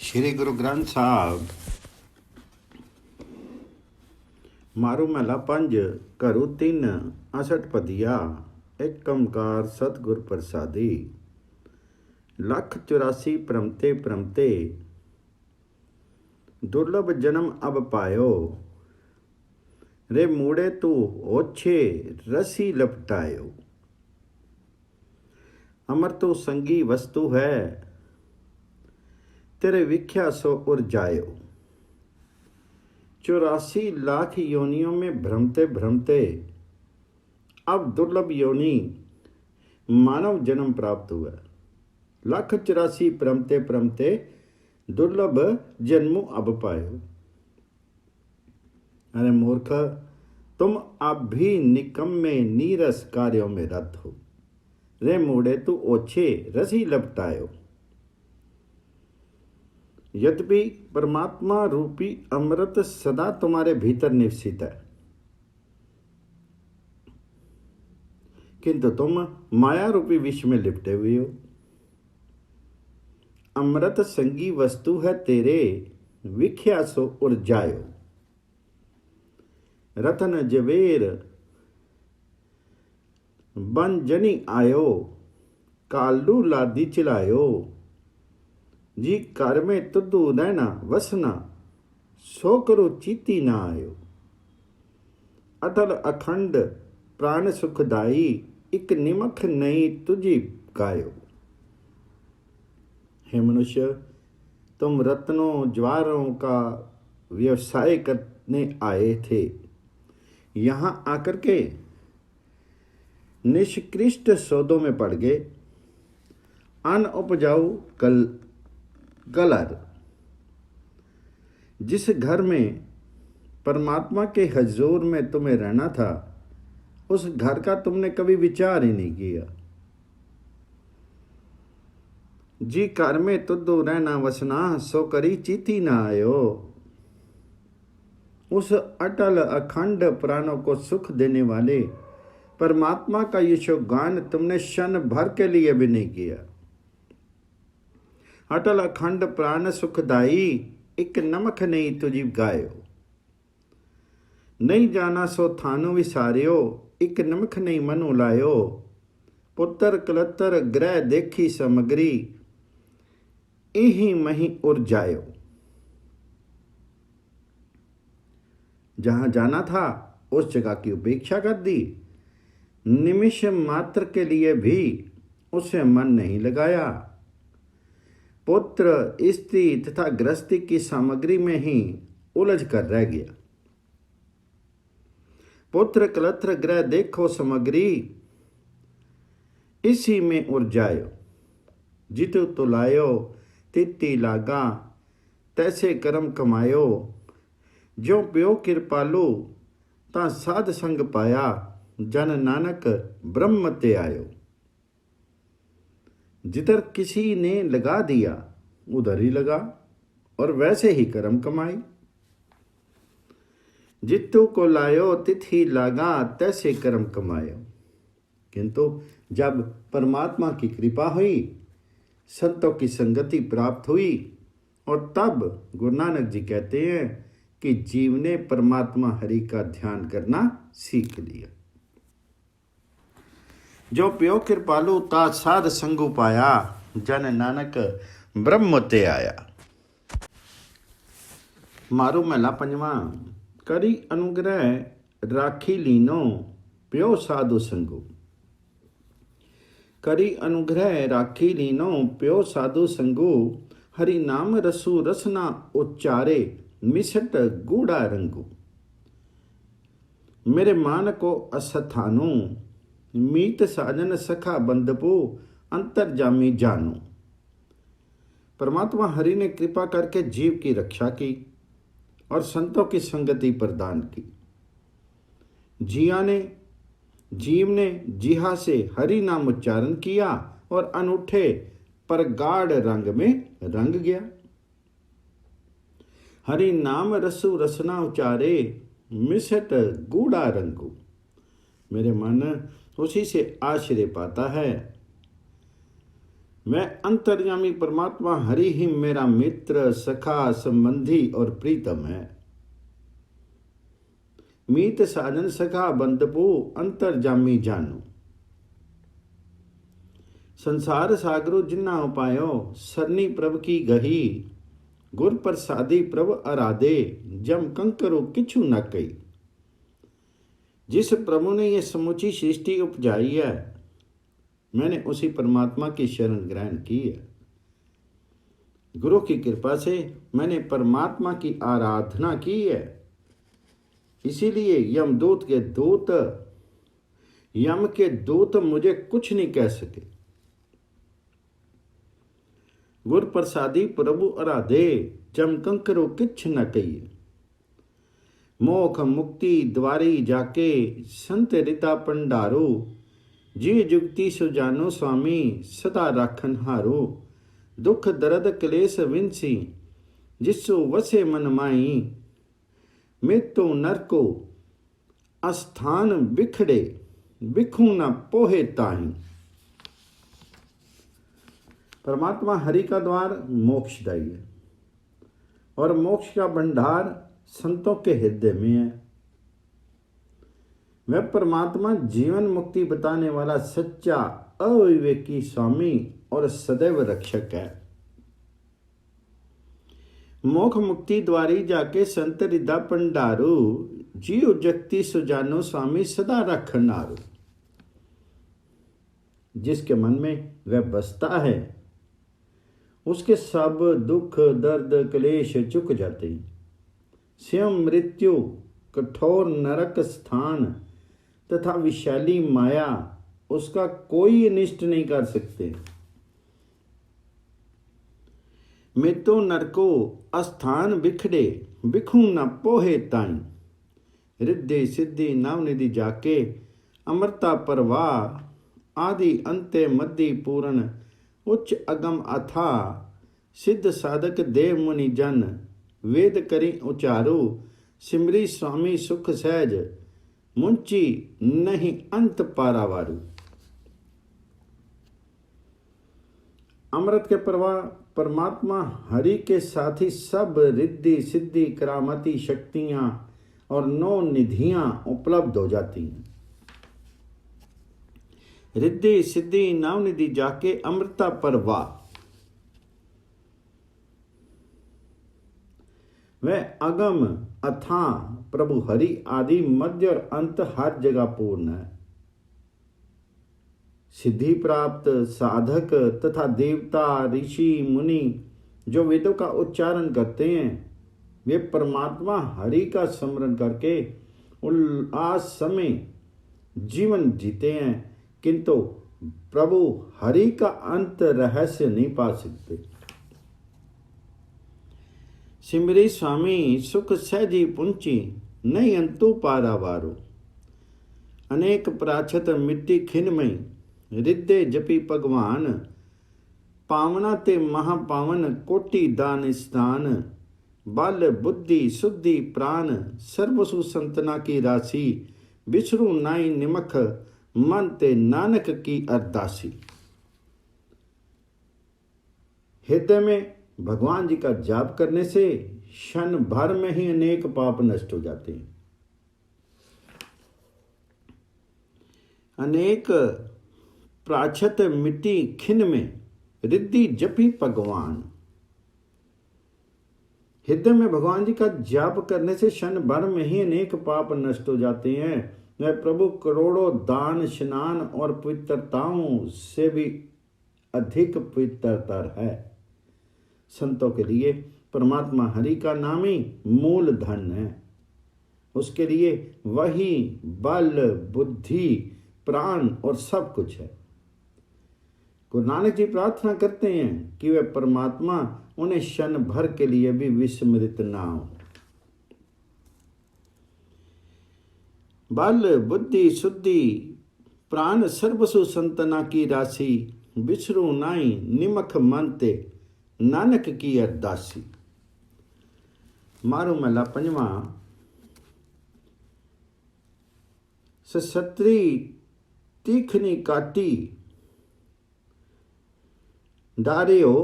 श्री गुरु ग्रंथ साहब मारू महला 5 घरू 3 असठ पदिया एक कमकार सतगुर प्रसादी। 184 परमते परमते दुर्लभ जन्म अब पायो। रे मूड़े तू ओछे रसी लपटायो। अमर तो संगी वस्तु है तेरे विख्या सो उर्जायो। 84 लाख योनियों में भ्रमते भ्रमते अब दुर्लभ योनि मानव जन्म प्राप्त हुआ। 184 परमते परमते दुर्लभ जन्म अब पायो। अरे मूर्ख, तुम अब भी निकम्मे नीरस कार्यों में रत हो। रे मूढ़े तू ओछे रसी लपटायो। यद्यपि परमात्मा रूपी अमृत सदा तुम्हारे भीतर निवसित है, किंतु तुम माया रूपी विष में लिपटे हुए हो। अमृत संगी वस्तु है तेरे विख्या सो उर्जायो। रतन जवेर बन जनी आयो। कालू लादी चिलायो। जी घर में तुदू रहना वसना सो करो चीती ना आयो। अटल अखंड प्राण सुखदाई एक निमख नहीं तुझी गायो। हे मनुष्य, तुम रत्नों ज्वारों का व्यवसाय करने आए थे, यहाँ आकर के निष्कृष्ट सौदों में पड़ गए। अन उपजाऊ गलर। जिस घर में परमात्मा के हजूर में तुम्हें रहना था, उस घर का तुमने कभी विचार ही नहीं किया। जी घर में तुदो रहना वसना सो करी चीती ना आयो। उस अटल अखंड प्राणों को सुख देने वाले परमात्मा का यशोगान तुमने क्षण भर के लिए भी नहीं किया। अटल अखंड प्राण सुखदाई एक नमक नहीं तुझी गायो। नहीं जाना सो थानु विसारियो एक नमक नहीं मनु लायो। पुत्र कलतर ग्रह देखी सामग्री इही मही उर्जायो। जहां जाना था उस जगह की उपेक्षा कर दी। निमिष मात्र के लिए भी उसे मन नहीं लगाया। पुत्र स्त्री तथा गृहस्थी की सामग्री में ही उलझ कर रह गया। पुत्र कलत्र ग्रह देखो सामग्री इसी में उर्जायो। जितु तुलायो तिति लागा तैसे कर्म कमायो। जो प्यो कृपालु ता साध संग पाया। जन नानक ब्रह्म ते आयो। जिधर किसी ने लगा दिया उधर ही लगा और वैसे ही कर्म कमाई। जितु को लायो तिथि लागा तैसे कर्म कमायो। किंतु जब परमात्मा की कृपा हुई, संतों की संगति प्राप्त हुई, और तब गुरु नानक जी कहते हैं कि जीव ने परमात्मा हरि का ध्यान करना सीख लिया। जो प्यो कृपालु ता साध संगु पाया। जन नानक ब्रह्म ते आया। मारू महला 5 करी अनुग्रह राखी लीनो प्यो साधु संगु। करी अनुग्रह राखी लीनो प्यो साधु संगु। हरि नाम रसु रसना उच्चारे मिसट गूढ़ा रंगु। मेरे मान को असथानु मीत साजन सखा बंदपु अंतर्जामी जानू। परमात्मा हरि ने कृपा करके जीव की रक्षा की और संतों की संगति प्रदान की। जीव ने जिहा से हरि नाम उच्चारण किया और अनूठे परगाढ़ रंग में रंग गया। हरि नाम रसु रसना उचारे मिसट गूढ़ा रंगू। मेरे मन उसी से आश्रय पाता है। मैं अंतर्यामी परमात्मा हरि ही मेरा मित्र, सखा, संबंधी और प्रीतम है। मीत साजन सखा बंदपो, अंतर्जामी जानो। संसार सागरो जिन्ना उपायो, सरनी प्रभ की गही। गुर प्रसादी प्रभ आराधे, जम कंकरो किछु न कही। जिस प्रभु ने यह समूची सृष्टि उपजाई है, मैंने उसी परमात्मा की शरण ग्रहण की है। गुरु की कृपा से मैंने परमात्मा की आराधना की है। इसीलिए यमदूत के दूत, यम के दूत मुझे कुछ नहीं कह सके। गुर प्रसादी प्रभु आराधे, जम कंकरो किछ न कहिए। मोख मुक्ति द्वारी जाके, संत रिता पंडारो। जी जुगति सुजानो स्वामी, सदा राखन हारो। दुख दर्द क्लेश विंसी, जिसो वसे मन माई। मृत्यु नरको अस्थान बिखड़े, बिखू न पोहे ताही। परमात्मा हरि का द्वार मोक्षदायी है और मोक्ष का भंडार संतों के हृदय में है। वह परमात्मा जीवन मुक्ति बताने वाला सच्चा अविवेकी स्वामी और सदैव रक्षक है। मोक्ष मुक्ति द्वारी जाके संत हृदय पंडारू। जीव जगति सुजानो स्वामी, सदा रखनारो। जिसके मन में वह बसता है, उसके सब दुख दर्द क्लेश चुक जाते हैं। स्वयं मृत्यु, कठोर नरक स्थान तथा विशाली माया उसका कोई अनिष्ट नहीं कर सकते। मृत्यु नरको अस्थान बिखड़े, बिखू न पोहे ताई। रिद्धि सिद्धि नवनिधि जाके, अमृता परवाह। आदि अंत्य मध्य पूर्ण, उच्च अगम अथा। सिद्ध साधक देव मुनि जन, वेद करी उचारो। सिमरी स्वामी सुख सहज, मुंची नहीं अंत पारावारू। अमृत के प्रवाह परमात्मा हरि के साथ ही सब रिद्धि सिद्धि करामती शक्तियां और 9 निधियां उपलब्ध हो जाती हैं। रिद्धि सिद्धि नवनिधि जाके, अमृता परवाह। वह अगम अथाह प्रभु हरि आदि मध्य और अंत हर जगह पूर्ण है। सिद्धि प्राप्त साधक तथा देवता ऋषि मुनि जो वेदों का उच्चारण करते हैं, वे परमात्मा हरि का स्मरण करके उल्लास समय जीवन जीते हैं, किंतु प्रभु हरि का अंत रहस्य नहीं पा सकते। सिमरी स्वामी सुख सहजी पुंची, नहीं अंतु पारावारो। अनेक प्राछत मिट्टी खिनमई, रिद्धे जपी भगवान। पावना ते महापावन, कोटि दान स्थान। बल बुद्धि शुद्धि प्राण, सर्वसु संतना की राशि। बिछरू नाई निमख, मन ते नानक की अरदासी। हृदय में भगवान जी का जाप करने से क्षण भर में ही अनेक पाप नष्ट हो जाते हैं। अनेक प्राछत मिट्टी खिन में, रिद्धि जपी भगवान। हृदय में भगवान जी का जाप करने से क्षण भर में ही अनेक पाप नष्ट हो जाते हैं। वह प्रभु करोड़ों दान स्नान और पवित्रताओं से भी अधिक पवित्रतर है। संतों के लिए परमात्मा हरि का नाम ही मूल धन है। उसके लिए वही बल बुद्धि प्राण और सब कुछ है। गुरु नानक जी प्रार्थना करते हैं कि वह परमात्मा उन्हें क्षण भर के लिए भी विस्मृत ना हो। बल बुद्धि शुद्धि प्राण सर्वसु संतना की राशि। बिछरू नाई निमख मनते, नानक की अरदासी। मारू महला पंजवा। ससत्री तीखनी काटी, डारियो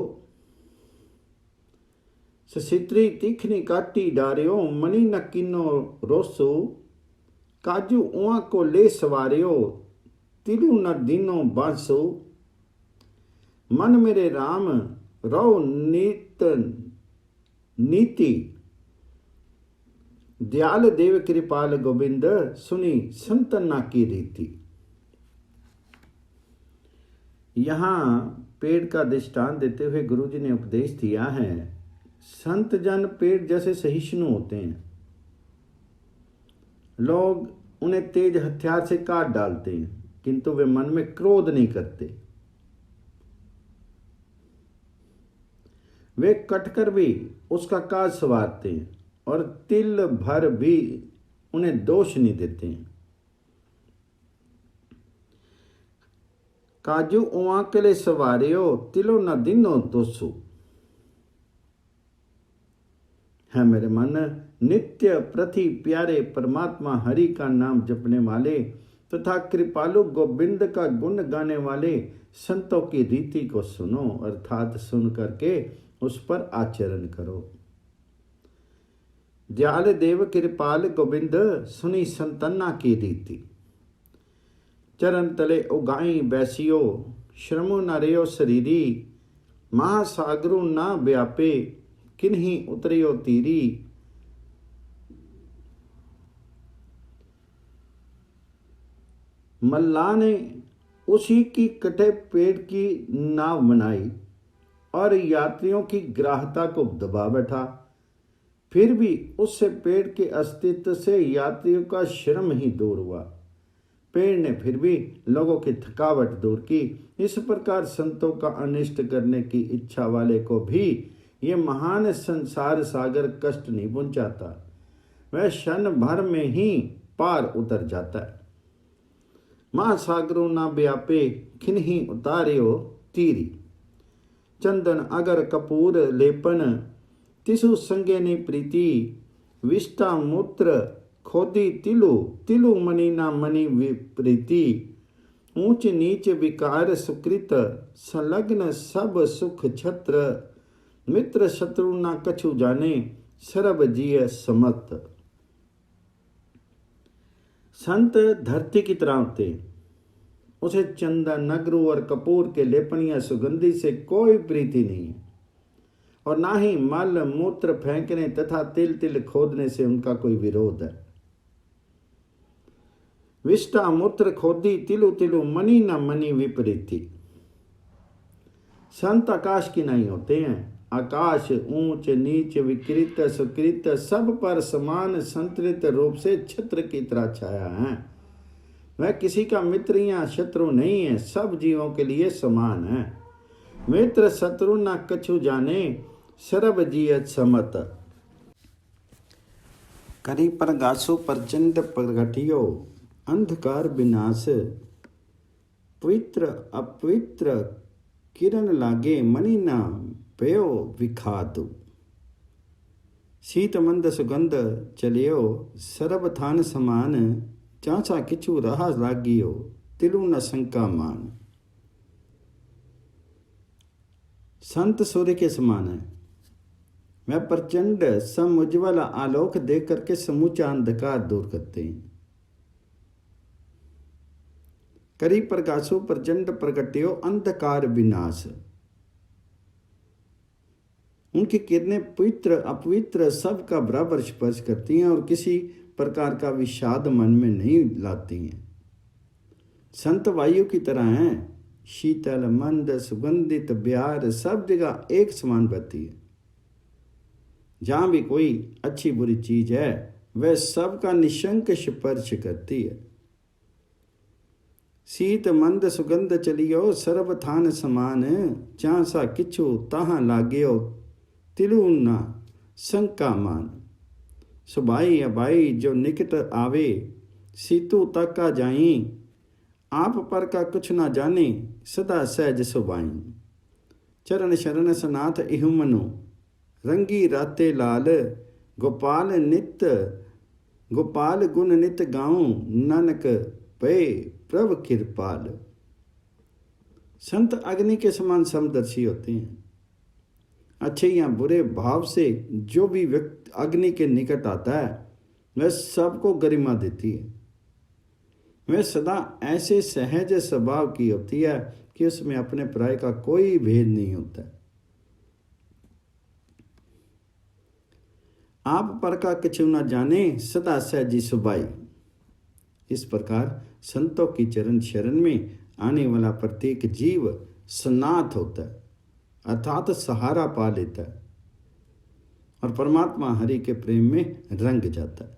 ससित्री तीखनी काटी डारियो मनी न किनो रोसो काजू उआ को ले सवारियो तिलु न दिनो बांसो मन मेरे राम रो नीत नीति दयाल देव कृपाल गोविंद सुनी संतना की रीति। यहाँ पेड़ का दृष्टांत देते हुए गुरुजी ने उपदेश दिया है, संत जन पेड़ जैसे सहिष्णु होते हैं। लोग उन्हें तेज हथियार से काट डालते हैं, किंतु वे मन में क्रोध नहीं करते। वे कटकर भी उसका काज संवारते हैं और तिल भर भी उन्हें दोष नहीं देते हैं। काजू उआ के लिए सवारियो तिलो न दिनो दोसो। है मेरे मन, नित्य प्रति प्यारे परमात्मा हरि का नाम जपने वाले तथा कृपालु गोविंद का गुण गाने वाले संतों की रीति को सुनो, अर्थात सुन करके उस पर आचरण करो। दयाल देव कृपाल गोविंद सुनी संतना की रीति। चरण तले उगाई बैसियो श्रमो न रेयो शरीरी महासागरु ना व्यापे किन्हीं उतरियो तीरी। मल्ला ने उसी की कटे पेड़ की नाव बनाई और यात्रियों की ग्राहता को दबा बैठा। फिर भी उससे पेड़ के अस्तित्व से यात्रियों का श्रम ही दूर हुआ। पेड़ ने फिर भी लोगों की थकावट दूर की। इस प्रकार संतों का अनिष्ट करने की इच्छा वाले को भी ये महान संसार सागर कष्ट नहीं पहुंचाता, वह क्षण भर में ही पार उतर जाता है। महासागरों ना व्यापे खिन्ही उतारियो तीरी। चंदन अगर कपूर लेपन तिसु संगेनी प्रीति। विष्टा मूत्र खोदी तिलु तिलु मणि ना मणि विप्रीति। ऊंच नीच विकार सुकृत संलग्न सब सुख छत्र। मित्र शत्रु ना कछु जाने सर्व जिय समत। संत धरती की तरह होते, उसे चंदन नगरू और कपूर के लेपन या सुगंधी से कोई प्रीति नहीं है, और ना ही मल मूत्र फेंकने तथा तिल तिल खोदने से उनका कोई विरोध है। विष्टा मूत्र खोदी तिलु तिलु मणि न मणि विपरीति। संत आकाश की नहीं होते हैं। आकाश ऊंच नीच विकृत सुकृत सब पर समान संतरित रूप से छत्र की तरह छाया है। वह किसी का मित्र या शत्रु नहीं है, सब जीवों के लिए समान है। मित्र शत्रु न कछु जाने सर्व जिय समत। करी पर गासो प्रचंड प्रगटियो अंधकार विनाश। पवित्र अपवित्र किरण लागे मणि ना पयो विखातु। शीत मंद सुगंध चलियो सर्वथान समान। चाचा किछु रहा लागियो तिलु न शंका मान। संत सूर्य के समान है, वह प्रचंड समुज्वल आलोक देख करके समूचा अंधकार दूर करते हैं। करी प्रकाशो प्रचंड प्रगटियो अंधकार विनाश। उनकी किरणें पवित्र अपवित्र सब का बराबर स्पर्श करती हैं और किसी प्रकार का विषाद मन में नहीं लाती हैं। संत वायु की तरह हैं, शीतल मंद सुगंधित ब्यार सब जगह एक समान बहती है। जहाँ भी कोई अच्छी बुरी चीज है वह सबका निशंक स्पर्श करती है। शीत मंद सुगंध चलियो सर्वथान समान। चांसा किछु ताहाँ लाग्यो तिलु न शंका मान। सुबाई अबाई जो निकट आवे सीतु तका जाई। आप पर का कुछ ना जाने सदा सहज सुबाई। चरण शरण सनाथ इहु मनु रंगी राते लाल। गोपाल नित गोपाल गुण नित गाऊं नानक पे प्रभ कृपाल। संत अग्नि के समान समदर्शी होते हैं। अच्छे या बुरे भाव से जो भी व्यक्ति अग्नि के निकट आता है वह सबको गरिमा देती है। वह सदा ऐसे सहज स्वभाव की होती है कि उसमें अपने पराये का कोई भेद नहीं होता। आप पर का किछु न जाने, सदा सहजी सुबाई। इस प्रकार संतों की चरण शरण में आने वाला प्रत्येक जीव सनाथ होता है, अर्थात सहारा पा लेता है और परमात्मा हरि के प्रेम में रंग जाता है।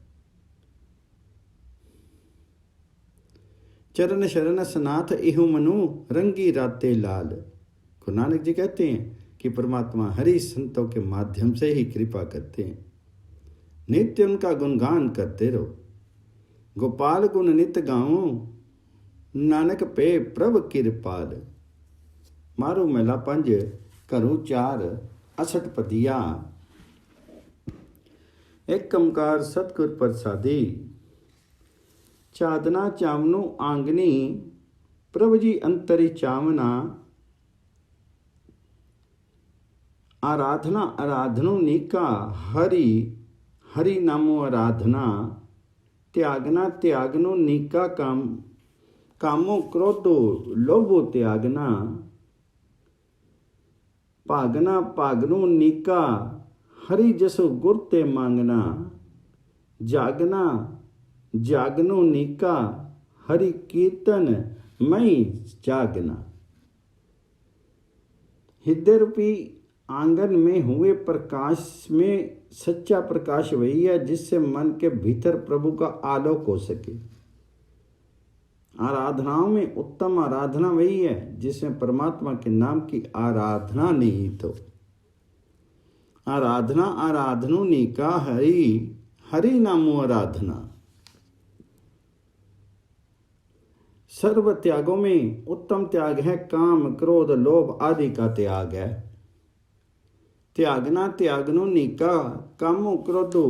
चरण शरण सनाथ इहु मनु, रंगी राते लाल। गुरु नानक जी कहते हैं कि परमात्मा हरि संतों के माध्यम से ही कृपा करते हैं। नित्य उनका गुणगान करते रहो। गोपाल गुण नित गाऊं, नानक पे प्रभ किरपाल। मारू महला 5 घरू 4 अष्टपदिया। एक ओंकार सतगुर प्रसादी। चादना चावनु आंगनी, प्रभु जी अंतरि चावना। आराधना आराधनो नीका, हरि हरि नामो आराधना। त्यागना त्यागनो नीका, काम कामो क्रोधो लोभो त्यागना। भागना भागनो नीका, हरि जसो गुर ते मांगना। जागना जागनो नीका, हरि कीर्तन मई जागना। हृदय रूपी आंगन में हुए प्रकाश में सच्चा प्रकाश वही है जिससे मन के भीतर प्रभु का आलोक हो सके। आराधनाओं में उत्तम आराधना वही है जिसमें परमात्मा के नाम की आराधना निहित हो। आराधना आराधनो नीका, हरि हरि नामो आराधना। सर्व त्यागों में उत्तम त्याग है काम क्रोध लोभ आदि का त्याग है। त्यागना त्यागनो नीका, कामो क्रोधो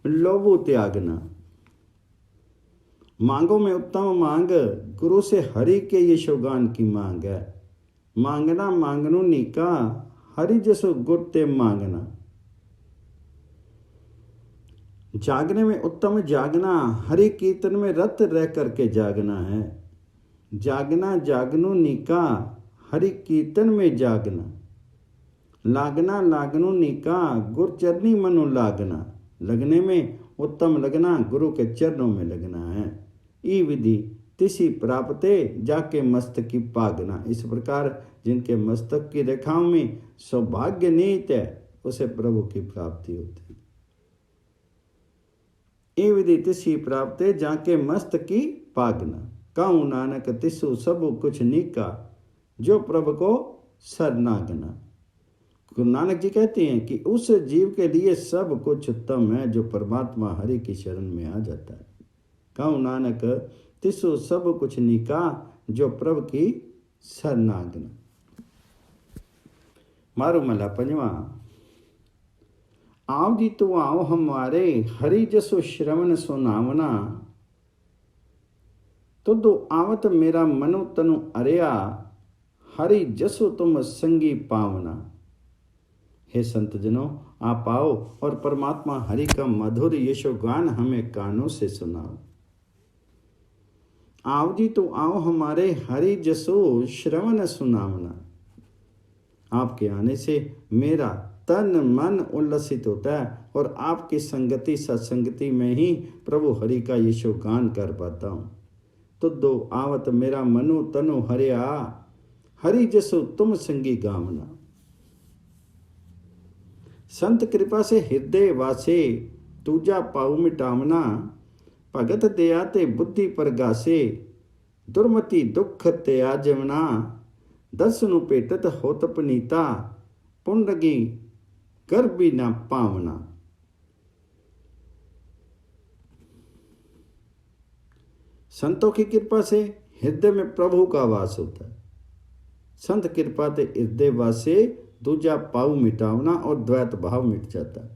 लोभो त्यागना। मांगों में उत्तम मांग गुरु से हरि के यशोगान की मांग है। मांगना मांगनो नीका, हरि जसो गुर ते मांगना। जागने में उत्तम जागना हरि कीर्तन में रत रह करके जागना है। जागना जागनो नीका, हरि कीर्तन में जागना। लागना लागनो नीका, गुरु चरनी मनो लागना। लगने में उत्तम लगना गुरु के चरणों में लगना है। ई विधि तिसी प्राप्ते, जाके मस्तक की पागना। इस प्रकार जिनके मस्तक की रेखाओं में सौभाग्य नीत है उसे प्रभु की प्राप्ति होती है। ई विधि तिसी प्राप्ते, जाके मस्तक की पागना। कहूँ नानक तिसु सब कुछ नीका, जो प्रभु को सरनागना। गुरु नानक जी कहते हैं कि उस जीव के लिए सब कुछ उत्तम है जो परमात्मा हरि की शरण में आ जाता है। कहूँ नानक तिसु सब कुछ नीका, जो प्रभु की सरनागना। मारू महला 5। आओ जी तू आओ हमारे, हरि जसो श्रवण सुनावना। तुदो आवत मेरा मनो तनु अरिया, हरि जसो तुम संगी पावना। हे संत जनों, आप आओ और परमात्मा हरि का मधुर यशोगान हमें कानों से सुनाओ। आओ जी तो आओ हमारे, हरि जसो श्रवण सुनावना। आपके आने से मेरा तन मन उल्लसित होता है और आपकी संगति सत्संगति में ही प्रभु हरि का यशोगान कर पाता हूँ। तुदो आवत मेरा मनु तनु हरिया, हरि जसो तुम संगी गावना। संत कृपा से हृदय वासे, दूजा पाऊ मिटावना। भगत दया ते बुद्धि परगासे, दुर्मति दुख त्याजवना। दर्शनु पेटत होत पनीता, पुंडगी गर्भी न पावना। संतों की कृपा से हृदय में प्रभु का वास होता है। संत कृपा ते हृदय वासे, दूजा पाऊ मिटावना और द्वैत भाव मिट जाता है।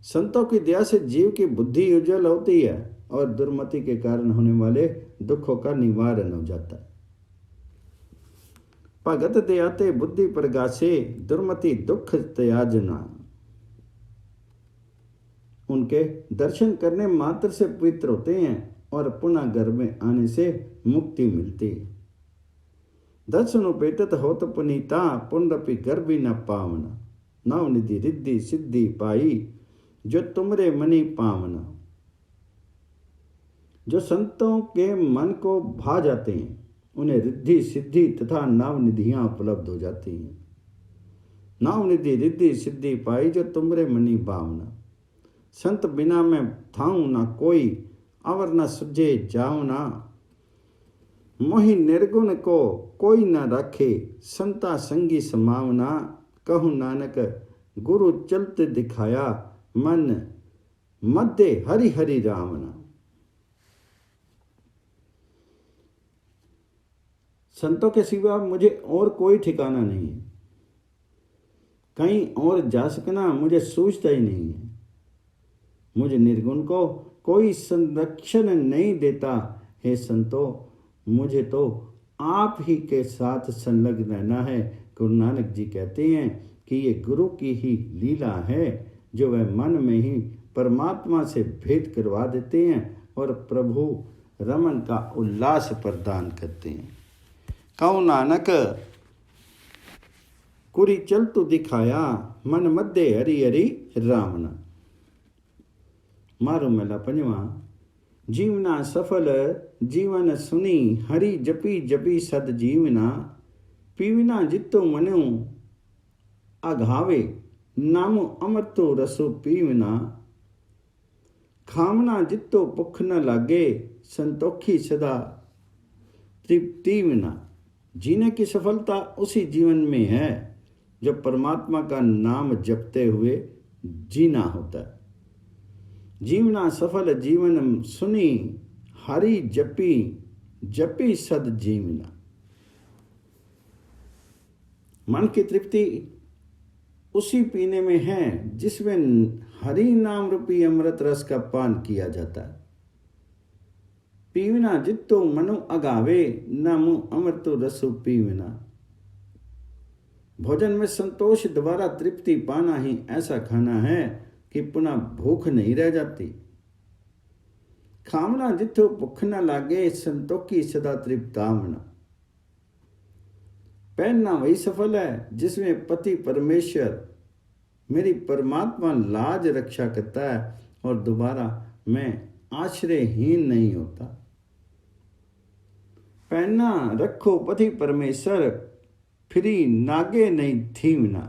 संतों की दया से जीव की बुद्धि उज्जवल होती है और दुर्मति के कारण होने वाले दुखों का निवारण हो जाता है। भगत दयाते बुद्धि प्रगासे, दुर्मति दुख त्याजना। उनके दर्शन करने मात्र से पवित्र होते हैं और पुनः घर में आने से मुक्ति मिलती है। दर्शन उपेटत होत पुनीता, पुनरपि गर्भी न पावना। नवनिधि रिद्धि सिद्धि पाई, जो तुमरे मनी पावना। जो संतों के मन को भा जाते हैं उन्हें रिद्धि सिद्धि तथा नवनिधियां उपलब्ध हो जाती हैं। नवनिधि रिद्धि सिद्धि पाई, जो तुमरे मनी पावना। संत बिना मैं थाऊं ना कोई, अवर न सुझे जाऊं ना। मोहि निर्गुण को कोई न रखे, संता संगी समावना। कहूँ नानक गुरु चलते दिखाया, मन मध्य हरि हरि रावना। संतों के सिवा मुझे और कोई ठिकाना नहीं है, कहीं और जा सकना मुझे सूझता ही नहीं है। मुझे निर्गुण को कोई संरक्षण नहीं देता। हे संतो, मुझे तो आप ही के साथ संलग्न रहना है। गुरु नानक जी कहते हैं कि ये गुरु की ही लीला है, जो वह मन में ही परमात्मा से भेद करवा देते हैं और प्रभु रमन का उल्लास प्रदान करते हैं। कहो नानक कुरी चल तू दिखाया, मन मध्य हरि हरि रामना। मारो मेला पंजवा। जीवना सफल जीवन सुनी, हरि जपी जपी सद जीवना। पीवना जितो मनु अघावे, नामो अमृतो रसो पीवना। खामना जितो भुख न लागे, संतोखी सदा तृप्तिवना। जीने की सफलता उसी जीवन में है जो परमात्मा का नाम जपते हुए जीना होता है। जीवना सफल जीवन सुनी, हरि जपी जपी सद जीवना। मन की तृप्ति उसी पीने में है जिसमें हरि नाम रूपी अमृत रस का पान किया जाता है। पीवना जितो मनु अगावे, नामो अमृतो रसो पीवना। भोजन में संतोष द्वारा तृप्ति पाना ही ऐसा खाना है कि पुनः भूख नहीं रह जाती। खामना जितो भूख न लागे, संतोखी सदा तृप्तावना। पहनना वही सफल है जिसमें पति परमेश्वर मेरी परमात्मा लाज रक्षा करता है और दोबारा मैं आश्रयहीन नहीं होता। पहनना रखो पति परमेश्वर, फिरी नागे नहीं थीमना।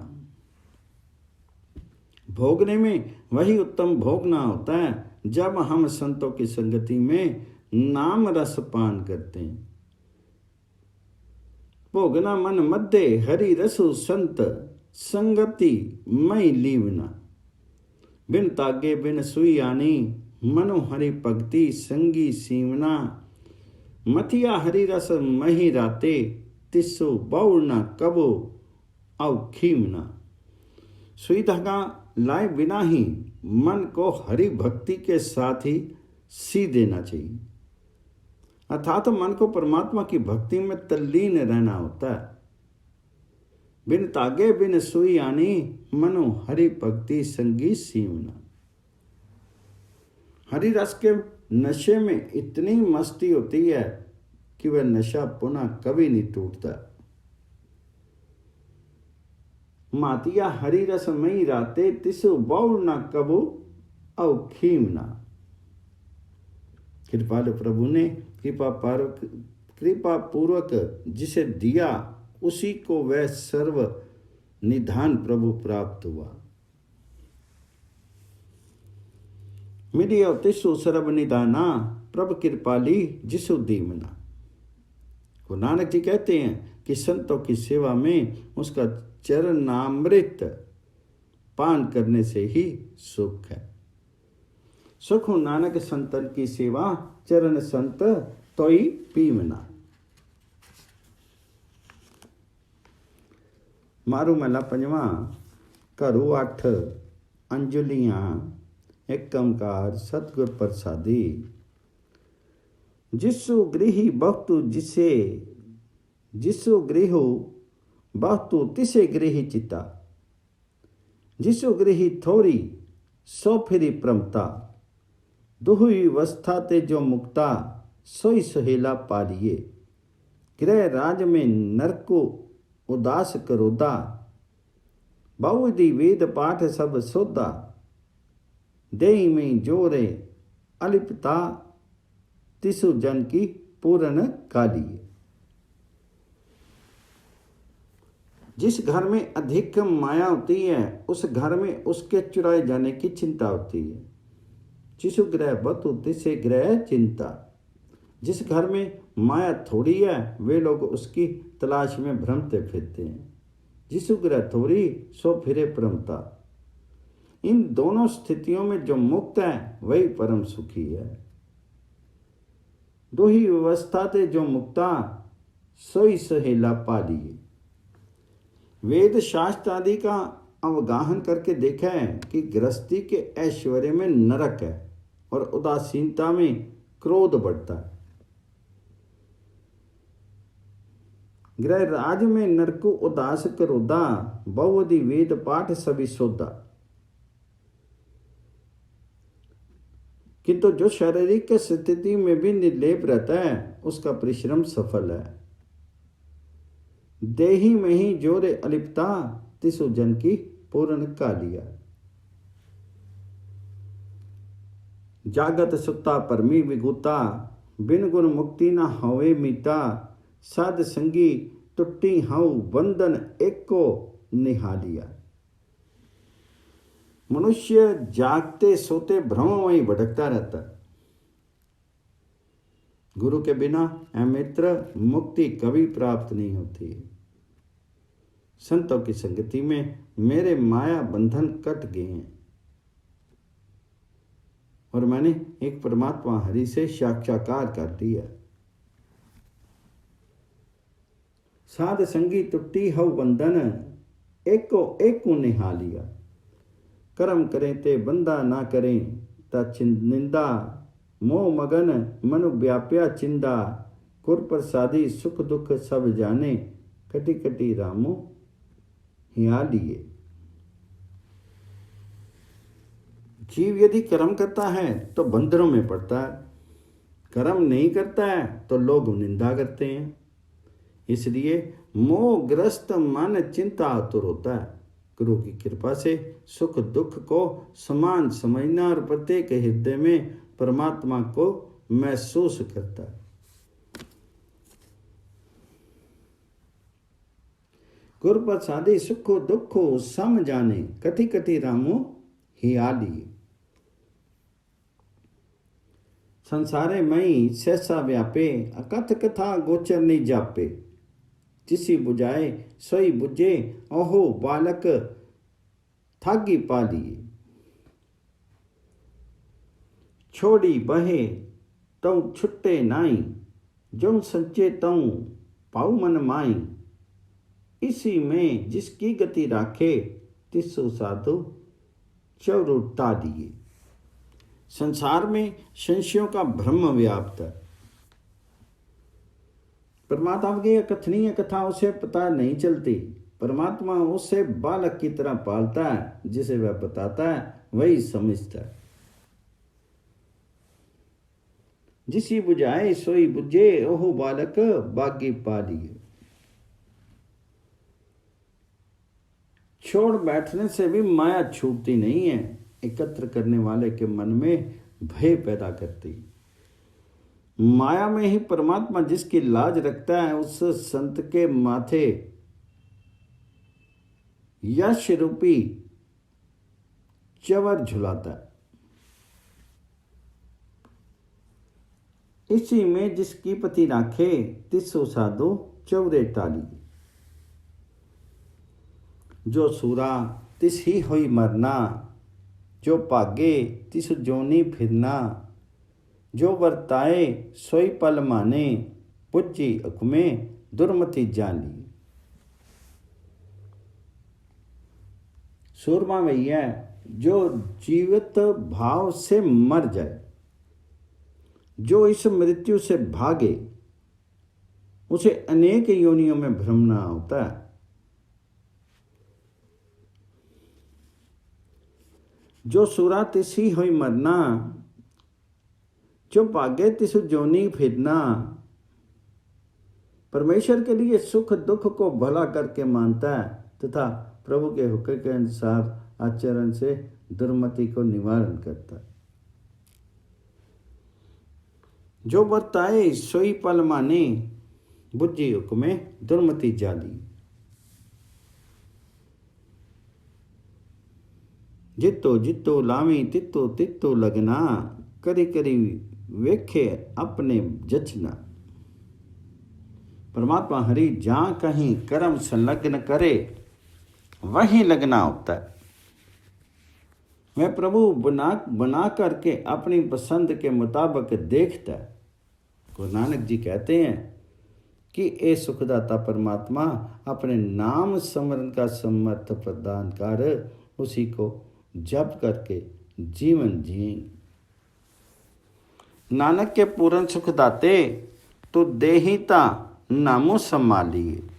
भोगने में वही उत्तम भोगना होता है जब हम संतों की संगति में नाम रस पान करते हैं। भोगना मन मध्य हरि रसु संत, संगति मई लीवना। बिन तागे बिन सुई आनी, मनो हरि भक्ति संगी सीवना। मथिया हरि रस मही राते, तिसो बाउल न कबो अवखीमना। सुई धागा लाए बिना ही मन को हरि भक्ति के साथ ही सी देना चाहिए, अर्थात मन को परमात्मा की भक्ति में तल्लीन रहना होता है। बिन तागे बिन सुई आनी, मनो हरि भक्ति संगी सीवना। हरि रस के नशे में इतनी मस्ती होती है कि वह नशा पुनः कभी नहीं टूटता। मातिया हरि रस मई राते, तिसु बाउल न कबू अवखीमना। कृपालु प्रभु ने कृपा पूर्वक जिसे दिया उसी को वह सर्व निधान प्रभु प्राप्त हुआ। मिलियो तिसु सर्व निधाना, प्रभु कृपाली जिसु दीमना। गुरु नानक जी कहते हैं कि संतों की सेवा में उसका चरणामृत पान करने से ही सुख है। सुख नानक संतन की सेवा, चरण संत तोई पीवना। मारू मला पंजवा। करू 8 अंजुलियां, एक ओंकार सतगुर प्रसादी। जिसु गृही भक्तु जिसे, जिसु गृहो बहुतु तिसे गृही चिता, जिसु गृही थोरी सो फिरी प्रमता, दुहुई अवस्था ते जो मुक्ता, सोई सहेला पालिए। गृह राज में नरको उदास करोदा, बहुदी वेद पाठ सब सोदा, देही में जोरे अलिपता, तिसु जन की पूर्ण कालिए। जिस घर में अधिक माया होती है उस घर में उसके चुराए जाने की चिंता होती है। जिसु ग्रह बतु तिसे ग्रह चिंता। जिस घर में माया थोड़ी है वे लोग उसकी तलाश में भ्रमते फिरते हैं। जिसु ग्रह थोड़ी सो फिरे परमता। इन दोनों स्थितियों में जो मुक्त है वही परम सुखी है। दो ही व्यवस्था ते जो मुक्ता, सोई सहेला पालिए। वेद शास्त्र आदि का अवगाहन करके देखा है कि गृहस्थी के ऐश्वर्य में नरक है और उदासीनता में क्रोध बढ़ता है। गृह राज में नरको उदास करोदा, बहुधि वेद पाठ सभी सोदा। किंतु जो शारीरिक स्थिति में भी निर्लेप रहता है उसका परिश्रम सफल है। देही में ही जोरे अलिप्ता, तिसु जन की पूर्ण कालिया। जागत सुता परमी विगुता, बिन गुण मुक्ति न हवे मीता। साध संगी टुट्टी हऊ बंधन एको निहालिया। मनुष्य जागते सोते भ्रममय भटकता रहता है। गुरु के बिना ऐ मित्र मुक्ति कभी प्राप्त नहीं होती। संतों की संगति में मेरे माया बंधन कट गए हैं और मैंने एक परमात्मा हरि से साक्षात्कार कर लिया। साध संगी टुट्टी हऊ बंधन, एको एको निहालिया। कर्म करें ते बंदा ना करें ता निंदा। मोह मगन मनु व्याप्या चिंदा, कुर प्रसादी सुख दुख सब जाने। कटी कटी रामो हियालिए। जीव यदि कर्म करता है तो बंधनों में पड़ता है, कर्म नहीं करता है तो लोग निंदा करते हैं। इसलिए मोहग्रस्त मन चिंता आतुर होता है। गुरु की कृपा से सुख दुख को समान समझना और प्रत्येक हृदय में परमात्मा को महसूस करता है। गुरु प्रसादी सुखो दुखो सम जाने, कति कति रामो हियाली। संसारे मई सहसा व्यापे, अकथ कथा गोचर नहीं जापे। जिसी बुझाए सोई बुझे, ओहो बालक थागी पालिए। छोड़ी बहे तऊ छुट्टे नाई, जो संचे तऊ पाऊ मन माई। इसी में जिसकी गति राखे, तिसु साधु चौरुटा दिए। संसार में संशयों का भ्रम व्याप्त है। परमात्मा की अकथनीय कथा उसे पता नहीं चलती। परमात्मा उसे बालक की तरह पालता है, जिसे वह बताता है वही समझता है। जिसी बुझाए सोई बुझे, ओहो बालक बागी पालिए। छोड़ बैठने से भी माया छूटती नहीं है, एकत्र करने वाले के मन में भय पैदा करती। माया में ही परमात्मा जिसकी लाज रखता है उस संत के माथे यश रूपी चवर झुलाता है। इसी में जिसकी पति राखे, तिसो साधु चौरे टाली। जो सूरा तिस ही होई मरना, जो पागे तिस जोनी फिरना। जो वर्ताए सोई पल माने, पुज्जी हुक्मे दुर्मति जानी। सूरमा वही है जो जीवित भाव से मर जाए, जो इस मृत्यु से भागे। उसे अनेक योनियों में भ्रमना होता है। जो सुरा तिसी हुई मरना, जो भागे तिस जोनी फिरना। परमेश्वर के लिए सुख दुख को भला करके मानता है तथा प्रभु के हुक्म के अनुसार आचरण से दुर्मति को निवारण करता है। जो बरताए सोई पल माने, बुद्धि हुक्मे दुर्मति जाली। जितो जितो लावी तितो तितो लगना, करी करी वेखे अपने जचना। परमात्मा हरि जहाँ कहीं कर्म संलग्न करे वहीं लगना होता है। वह प्रभु बना करके अपनी पसंद के मुताबिक देखता है। गुरु नानक जी कहते हैं कि ए सुखदाता परमात्मा अपने नाम स्मरण का समर्थ प्रदान कर, उसी को जप करके जीवन जिए। नानक के पूर्ण सुखदाते तो देहिता नामो संभालिए।